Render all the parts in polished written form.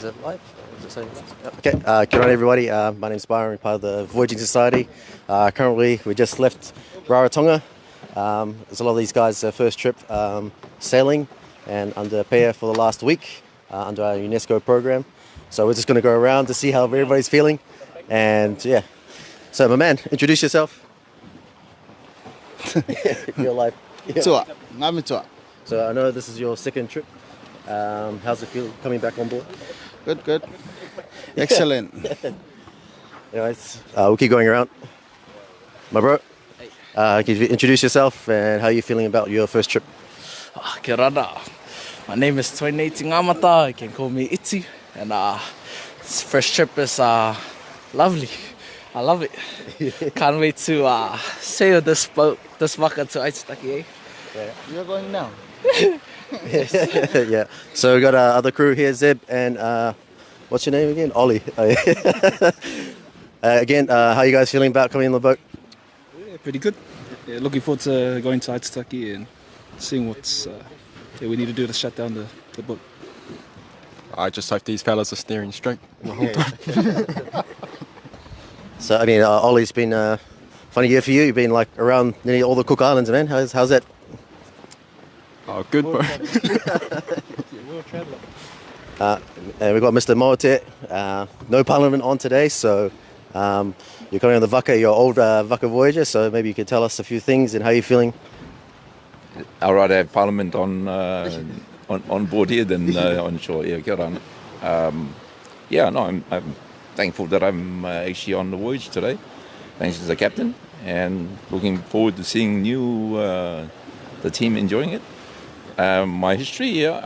it live? Is it saying that? Okay, good on everybody. My name's Byron, part of the Voyaging Society. Currently, we just left Rarotonga. There's a lot of these guys' first trip sailing and under PEA for the last week under our UNESCO program. So we're just going to go around to see how everybody's feeling. And yeah, so my man, introduce yourself. You're live. Yeah. So I know this is your second trip. How's it feel coming back on board? Good. Excellent. Anyways, we'll keep going around. My bro, can you introduce yourself and how are you feeling about your first trip? Kia rana. My name is Trainee Vaka. You can call me Iti. And this first trip is lovely. I love it. Can't wait to sail this boat, this Vaka to Aitutaki. Yeah. You're going now? Yeah. So we got other crew here, Zeb, and what's your name again? Ollie. Again, how are you guys feeling about coming on the boat? Yeah, pretty good. Yeah, looking forward to going to Aitutaki and seeing what we need to do to shut down the boat. I just hope these fellas are steering straight the whole time. So, I mean, Ollie's been a funny year for you. You've been like around nearly all the Cook Islands, man. How's that? Oh, good, bro. And we've got Mr. Moate. No Parliament on today, so you're coming on the Vaka, your old Vaka Voyager, so maybe you could tell us a few things and how you're feeling. I'd rather have Parliament on board here than on shore. Yeah, get on. I'm thankful that I'm actually on the voyage today. Thanks to the captain, and looking forward to seeing the team enjoying it. My history here,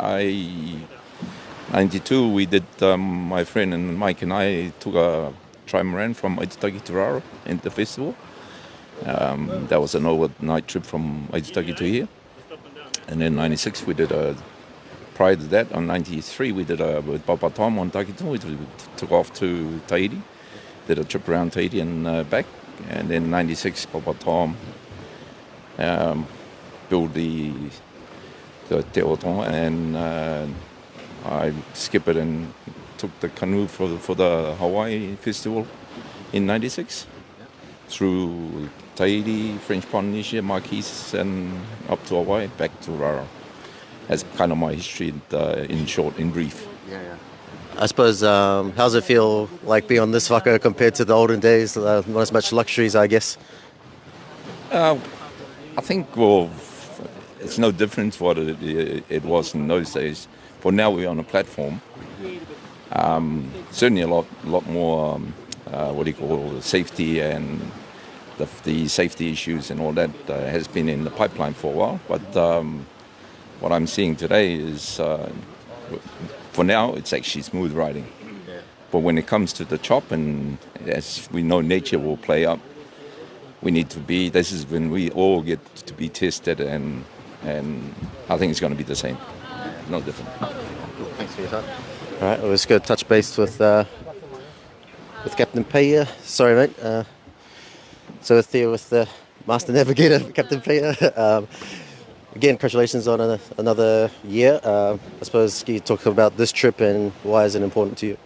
92 we did, my friend and Mike and I took a trimaran from Aitutaki to Raro in the festival. That was an overnight trip from Aitutaki to here. And then 96 we did prior to that, on 93 we did with Papa Tom on Takitu. We took off to Tahiti, did a trip around Tahiti and back. And then 96 Papa Tom built the Te Otonga, and I skipped it and took the canoe for the Hawaii festival in 96 through Tahiti, French Polynesia, Marquise, and up to Hawaii, back to Raro. That's kind of my history in short, in brief. Yeah. I suppose, how's it feel like being on this Vaka compared to the olden days? Not as much luxuries, I guess. I think, it's no different what it was in those days. For now, we're on a platform. Certainly a lot more, safety, and the safety issues and all that has been in the pipeline for a while. But what I'm seeing today is, for now, it's actually smooth riding. But when it comes to the chop, and as we know, nature will play up. This is when we all get to be tested, and I think it's going to be the same. No different. Thanks for your time. All right, we're just going to touch base with Captain Paya. Sorry, mate. So with the Master Navigator, Captain Paya. Again, congratulations on another year. I suppose can you talk about this trip and why is it important to you?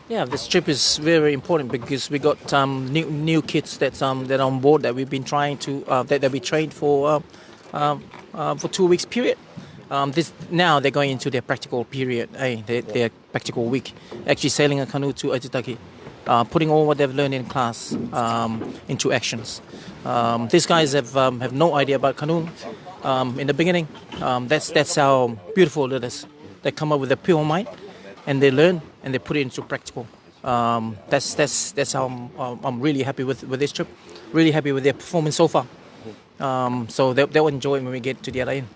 Yeah, this trip is very important because we got new kids that are on board that we've been trying to that we trained for 2 weeks period. Now they're going into their practical period, their practical week, actually sailing a canoe to Aitutaki, putting all what they've learned in class into actions. These guys have no idea about canoe in the beginning. That's how beautiful it is. They come up with a pure mind, and they learn and they put it into practical. That's how I'm really happy with this trip. Really happy with their performance so far. So they'll enjoy it when we get to the other end.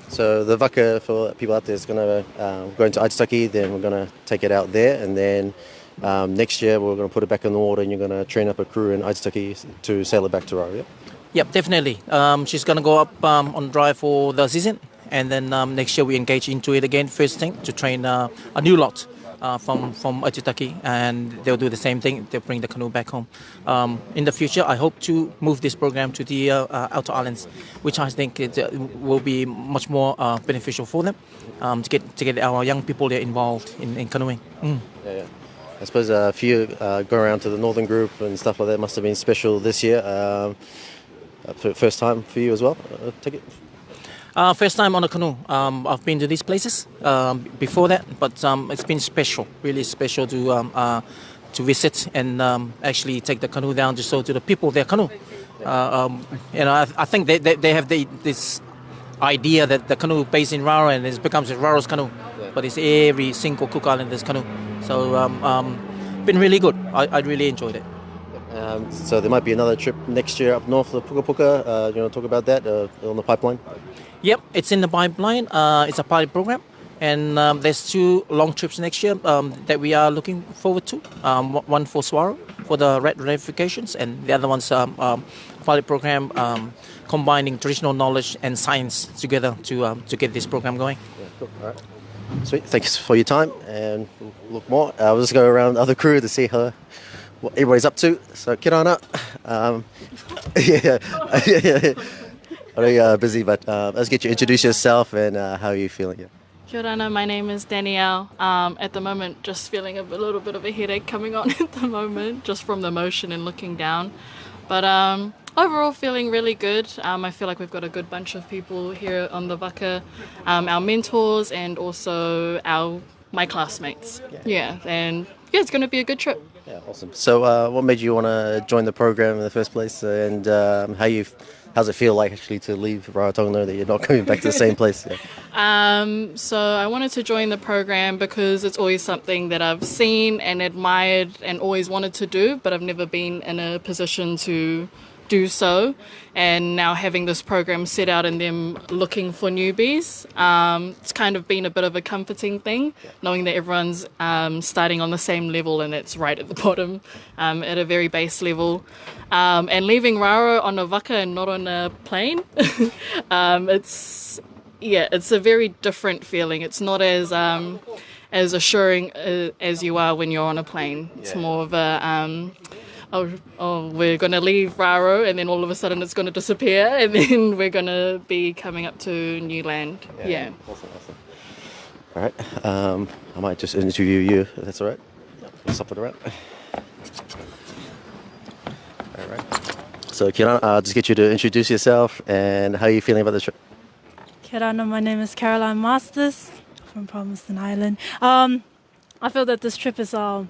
So the Vaka, for people out there, is going to go into Aitutaki, then we're going to take it out there, and then next year we're going to put it back in the water and you're going to train up a crew in Aitutaki to sail it back to Raro, yeah? Yep, definitely. She's going to go up on dry for the season, and then next year we engage into it again first thing to train a new lot from Aitutaki, and they'll do the same thing. They'll bring the canoe back home. In the future, I hope to move this program to the outer islands, which I think will be much more beneficial for them to get our young people there involved in canoeing. Yeah. I suppose for you, going around to the Northern Group and stuff like that must have been special this year. First time for you as well, take it? First time on a canoe. I've been to these places before that, but it's been special, really special to visit and actually take the canoe down to show to the people their canoe. I think they have this idea that the canoe based in Raro and it becomes a Raro's canoe, but it's every single Cook Islanders canoe. So been really good. I really enjoyed it. So there might be another trip next year up north of Puka Puka. You want to talk about that on the pipeline? Yep, it's in the pipeline. It's a pilot program, and there's 2 long trips next year that we are looking forward to. One for Swaro for the red ratifications, and the other one's pilot program combining traditional knowledge and science together to get this program going. Yeah, cool. All right. Sweet. Thanks for your time, and we'll look more. We'll just go around the other crew to see what everybody's up to. So get on up. Yeah. I know you're busy, but let's get you introduce yourself and how are you feeling? Yeah. Kia ora, my name is Danielle. At the moment, just feeling a little bit of a headache coming on at the moment, just from the motion and looking down. But overall, feeling really good. I feel like we've got a good bunch of people here on the Vaka, our mentors and also my classmates. Yeah, and yeah, it's going to be a good trip. Yeah, awesome. So what made you want to join the program in the first place, and how's it feel like actually to leave Rarotonga, know that you're not coming back to the same place? Yeah. So I wanted to join the program because it's always something that I've seen and admired and always wanted to do, but I've never been in a position to do so. And now having this program set out and them looking for newbies, it's kind of been a bit of a comforting thing, knowing that everyone's starting on the same level and it's right at the bottom, at a very base level. And leaving Raro on a Vaka and not on a plane, it's a very different feeling. It's not as assuring as you are when you're on a plane. It's more of a we're going to leave Raro and then all of a sudden it's going to disappear and then we're going to be coming up to new land. Yeah. Awesome. All right. I might just interview you, if that's all right. We'll swap it around. All right. So, Kirana, I'll just get you to introduce yourself and how are you feeling about this trip? Kia ora, my name is Caroline Masters from Palmerston Island. I feel that this trip is an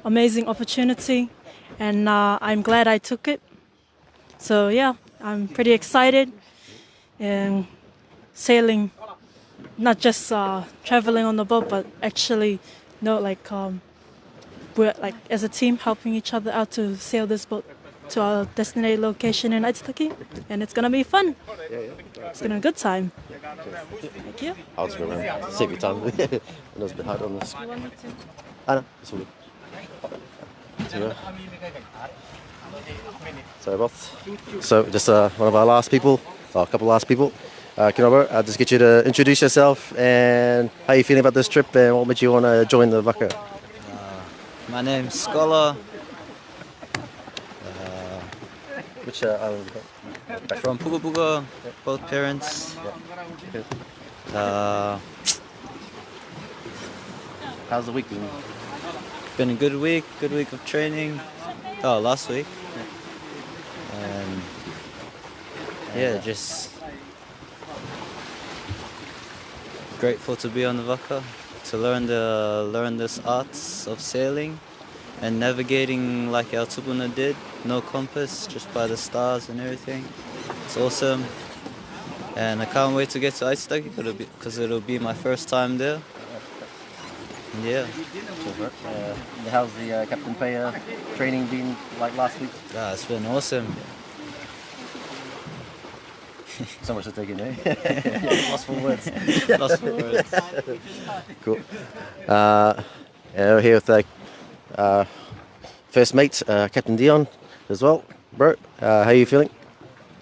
amazing opportunity and I'm glad I took it. So yeah, I'm pretty excited and sailing, not just traveling on the boat, but actually, we're like as a team helping each other out to sail this boat to our destination location in Aitutaki, and it's gonna be fun. It's gonna be a good time. Thank you. I'll just go around. Save your time. I know it's a bit hard on this. You want me to? No, it's all good. Sorry, boss. So, just one of our last people, or a couple last people. Kinobro, I'll just get you to introduce yourself and how you feeling about this trip and what made you want to join the Vaka? My name's Scholar. Which island? From Puka Puka, both parents. How's the week been? Been a good week of training. Oh, last week. And yeah, just grateful to be on the Vaka, to learn this arts of sailing and navigating like our tupuna did. No compass, just by the stars and everything. It's awesome. And I can't wait to get to Aitutaki because it'll be my first time there. Yeah. How's the Captain Paya training been like last week? Yeah, it's been awesome. So much to take in, eh? Lost for words. Lost for words. Cool. And we're here with first mate, Captain Dion, as well. Bro, how are you feeling?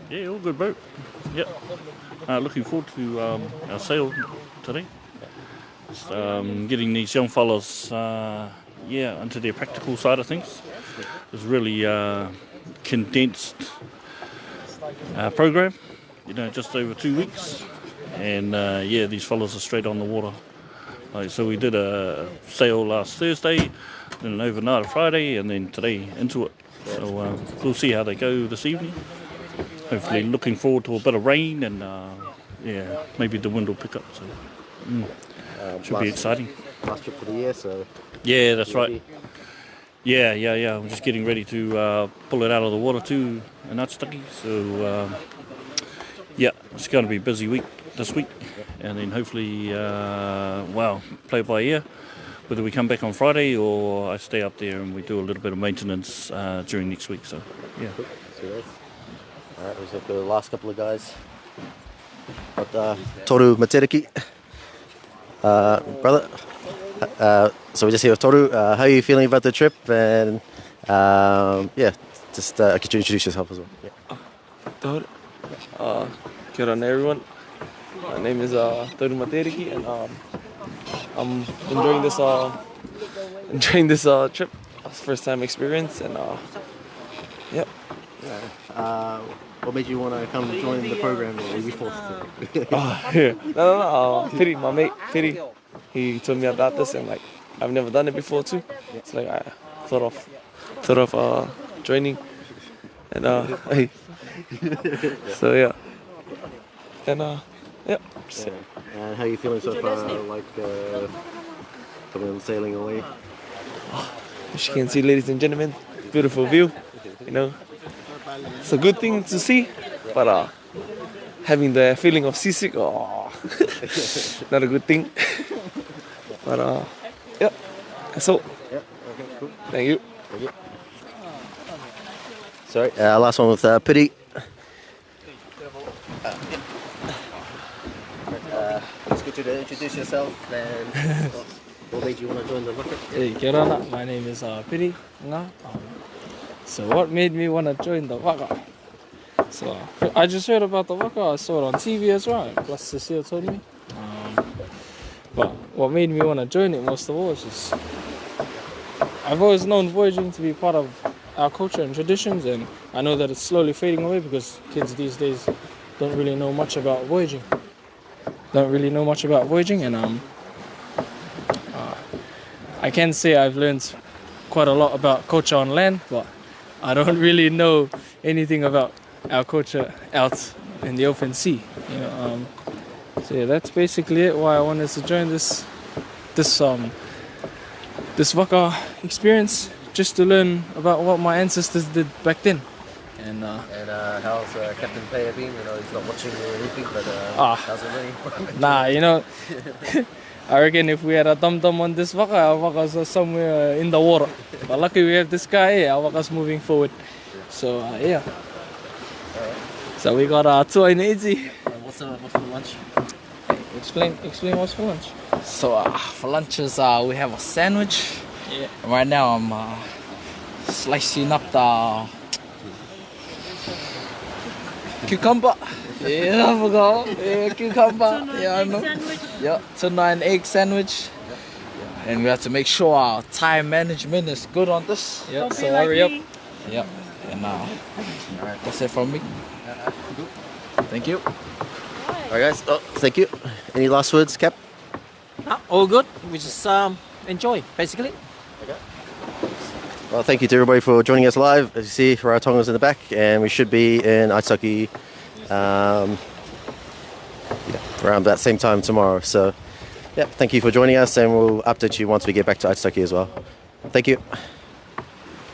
Yeah, all good, bro. Yep. looking forward to our sail today. Just, getting these young fellas, into their practical side of things. It's really condensed program, just over 2 weeks. And these fellas are straight on the water. So we did a sail last Thursday, then an overnight on Friday, and then today into it. So we'll see how they go this evening. Hopefully looking forward to a bit of rain and maybe the wind will pick up. So should be exciting. Last trip for the year, so... Yeah, that's right. Yeah. I'm just getting ready to pull it out of the water too in Aitutaki. So it's going to be a busy week this week. And then hopefully, play it by ear. Whether we come back on Friday or I stay up there and we do a little bit of maintenance during next week. So, yeah. All right, we have the last couple of guys. Got Toru Materiki, brother. So we're just here with Toru. How are you feeling about the trip? And just could you introduce yourself as well? Yeah. Toru. Kia ora everyone. My name is Toru Materiki, and I'm enjoying this trip. First time experience, and what made you want to come join the program, or were you forced to? No. Piri, my mate, Piri, he told me about this, and I've never done it before too. It's I thought of joining, and hey, so yeah, and And how are you feeling so far? Coming and sailing away. As you can see, ladies and gentlemen, beautiful view. It's a good thing to see, but having the feeling of seasick, not a good thing. But that's all. Yeah. Okay. Cool. Thank you. Sorry. Last one with Piri. Let's get you to introduce yourself and what made you want to join the Vaka? Hey, kia ora, my name is Piri. So what made me want to join the Vaka? So I just heard about the Vaka, I saw it on TV as well, plus Cecile told me. But what made me want to join it most of all is just, I've always known Voyaging to be part of our culture and traditions, and I know that it's slowly fading away because kids these days don't really know much about Voyaging. And I can say I've learned quite a lot about culture on land, but I don't really know anything about our culture out in the open sea. So yeah, that's basically it. Why I wanted to join this Vaka experience, just to learn about what my ancestors did back then. And how's Captain Player been? He's not watching or anything, but how's it running? Nah, I reckon if we had a dum-dum on this Vaka, our Vakas are somewhere in the water. But lucky we have this guy, our Vaka's moving forward. So yeah. So we got two in easy. What's for lunch? Explain what's for lunch. So for lunches, we have a sandwich. Yeah. Right now I'm slicing up the cucumber. Yeah, I forgot. Yeah, cucumber. Yeah, I know. Yeah, tuna and egg sandwich. And we have to make sure our time management is good on this. Yeah, so hurry up. Yeah, and alright, that's it from me. Thank you. Alright guys, thank you. Any last words, Cap? All good. We just enjoy, basically. Okay. Well, thank you to everybody for joining us live. As you see, Rarotonga's in the back, and we should be in Aitutaki around that same time tomorrow. So, thank you for joining us, and we'll update you once we get back to Aitutaki as well. Thank you.